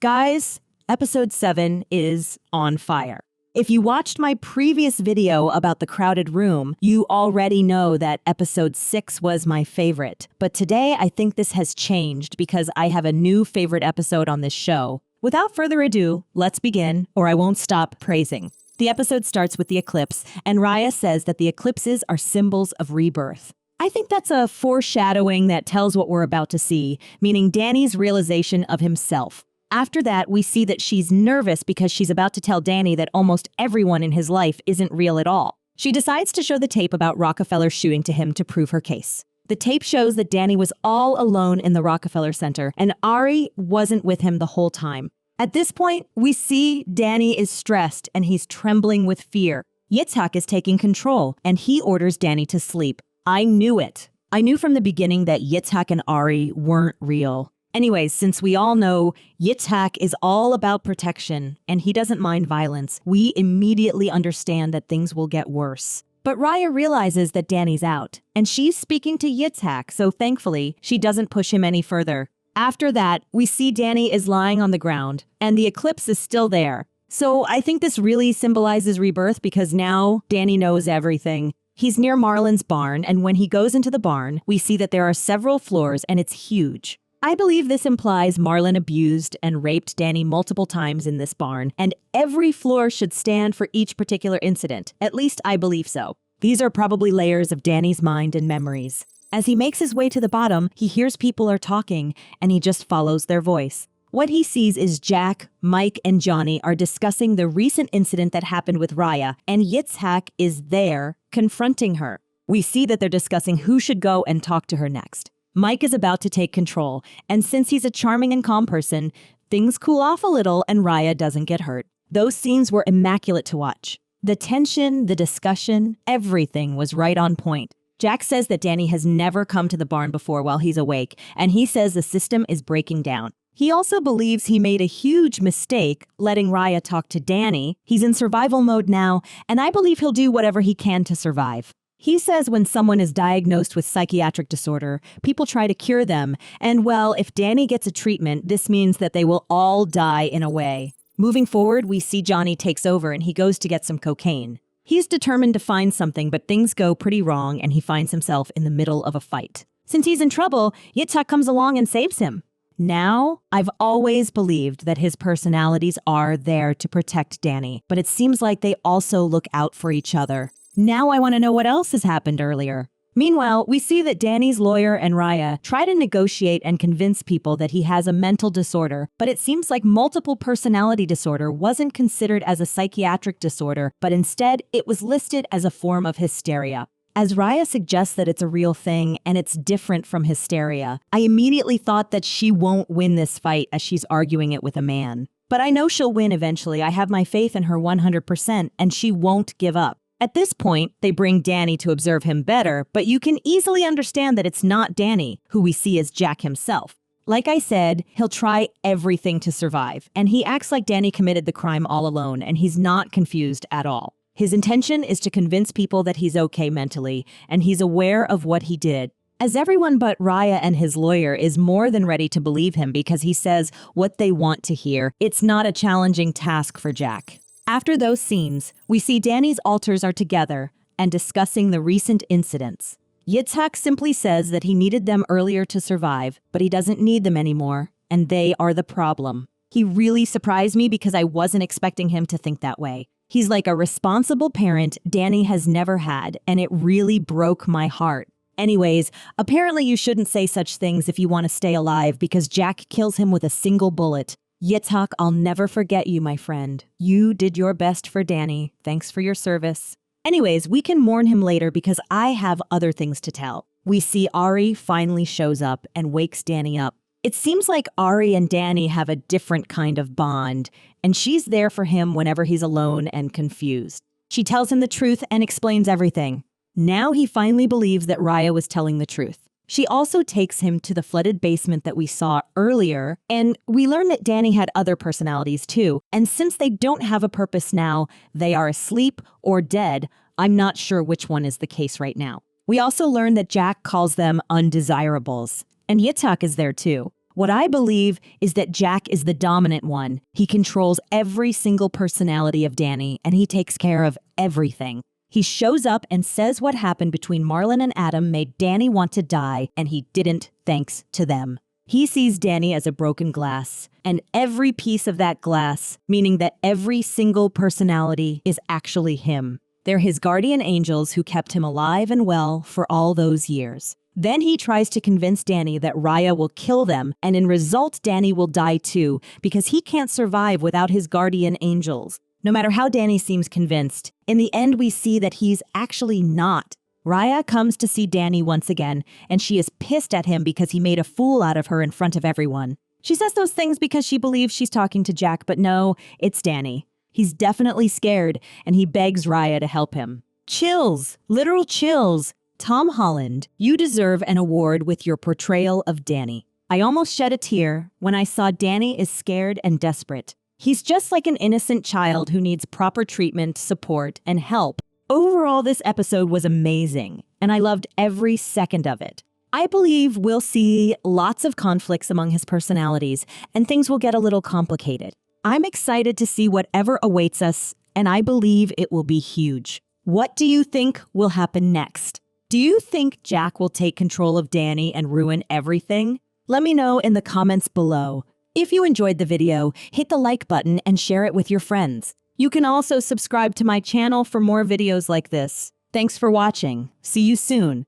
Guys, episode 7 is on fire. If you watched my previous video about the crowded room, you already know that episode 6 was my favorite. But today, I think this has changed because I have a new favorite episode on this show. Without further ado, let's begin, or I won't stop praising. The episode starts with the eclipse, and Raya says that the eclipses are symbols of rebirth. I think that's a foreshadowing that tells what we're about to see, meaning Danny's realization of himself. After that, we see that she's nervous because she's about to tell Danny that almost everyone in his life isn't real at all. She decides to show the tape about Rockefeller shooting to him to prove her case. The tape shows that Danny was all alone in the Rockefeller Center, and Ari wasn't with him the whole time. At this point, we see Danny is stressed and he's trembling with fear. Yitzhak is taking control, and he orders Danny to sleep. I knew it. I knew from the beginning that Yitzhak and Ari weren't real. Anyways, since we all know Yitzhak is all about protection and he doesn't mind violence, we immediately understand that things will get worse. But Raya realizes that Danny's out, and she's speaking to Yitzhak, so thankfully, she doesn't push him any further. After that, we see Danny is lying on the ground, and the eclipse is still there. So I think this really symbolizes rebirth because now Danny knows everything. He's near Marlon's barn, and when he goes into the barn, we see that there are several floors and it's huge. I believe this implies Marlon abused and raped Danny multiple times in this barn, and every floor should stand for each particular incident. At least I believe so. These are probably layers of Danny's mind and memories. As he makes his way to the bottom, he hears people are talking, and he just follows their voice. What he sees is Jack, Mike, and Johnny are discussing the recent incident that happened with Raya, and Yitzhak is there, confronting her. We see that they're discussing who should go and talk to her next. Mike is about to take control, and since he's a charming and calm person, things cool off a little and Raya doesn't get hurt. Those scenes were immaculate to watch. The tension, the discussion, everything was right on point. Jack says that Danny has never come to the barn before while he's awake, and he says the system is breaking down. He also believes he made a huge mistake letting Raya talk to Danny. He's in survival mode now, and I believe he'll do whatever he can to survive. He says when someone is diagnosed with psychiatric disorder, people try to cure them, and well, if Danny gets a treatment, this means that they will all die in a way. Moving forward, we see Johnny takes over and he goes to get some cocaine. He's determined to find something, but things go pretty wrong and he finds himself in the middle of a fight. Since he's in trouble, Yitzhak comes along and saves him. Now, I've always believed that his personalities are there to protect Danny, but it seems like they also look out for each other. Now I want to know what else has happened earlier. Meanwhile, we see that Danny's lawyer and Raya try to negotiate and convince people that he has a mental disorder, but it seems like multiple personality disorder wasn't considered as a psychiatric disorder, but instead it was listed as a form of hysteria. As Raya suggests that it's a real thing and it's different from hysteria, I immediately thought that she won't win this fight as she's arguing it with a man. But I know she'll win eventually. I have my faith in her 100%, and she won't give up. At this point, they bring Danny to observe him better, but you can easily understand that it's not Danny, who we see as Jack himself. Like I said, he'll try everything to survive, and he acts like Danny committed the crime all alone, and he's not confused at all. His intention is to convince people that he's okay mentally, and he's aware of what he did. As everyone but Raya and his lawyer is more than ready to believe him because he says what they want to hear, it's not a challenging task for Jack. After those scenes, we see Danny's alters are together and discussing the recent incidents. Yitzhak simply says that he needed them earlier to survive, but he doesn't need them anymore, and they are the problem. He really surprised me because I wasn't expecting him to think that way. He's like a responsible parent Danny has never had, and it really broke my heart. Anyways, apparently you shouldn't say such things if you want to stay alive because Jack kills him with a single bullet. Yitzhak, I'll never forget you, my friend. You did your best for Danny. Thanks for your service. Anyways, we can mourn him later because I have other things to tell. We see Ari finally shows up and wakes Danny up. It seems like Ari and Danny have a different kind of bond, and she's there for him whenever he's alone and confused. She tells him the truth and explains everything. Now he finally believes that Raya was telling the truth. She also takes him to the flooded basement that we saw earlier, and we learn that Danny had other personalities too, and since they don't have a purpose now, they are asleep or dead. I'm not sure which one is the case right now. We also learn that Jack calls them undesirables, and Yitzhak is there too. What I believe is that Jack is the dominant one. He controls every single personality of Danny, and he takes care of everything. He shows up and says what happened between Marlon and Adam made Danny want to die, and he didn't thanks to them. He sees Danny as a broken glass, and every piece of that glass, meaning that every single personality is actually him. They're his guardian angels who kept him alive and well for all those years. Then he tries to convince Danny that Raya will kill them, and in result, Danny will die too, because he can't survive without his guardian angels. No matter how Danny seems convinced, in the end we see that he's actually not. Raya comes to see Danny once again, and she is pissed at him because he made a fool out of her in front of everyone. She says those things because she believes she's talking to Jack, but no, it's Danny. He's definitely scared, and he begs Raya to help him. Chills, literal chills. Tom Holland, you deserve an award with your portrayal of Danny. I almost shed a tear when I saw Danny is scared and desperate. He's just like an innocent child who needs proper treatment, support, and help. Overall, this episode was amazing, and I loved every second of it. I believe we'll see lots of conflicts among his personalities, and things will get a little complicated. I'm excited to see whatever awaits us, and I believe it will be huge. What do you think will happen next? Do you think Jack will take control of Danny and ruin everything? Let me know in the comments below. If you enjoyed the video, hit the like button and share it with your friends. You can also subscribe to my channel for more videos like this. Thanks for watching. See you soon.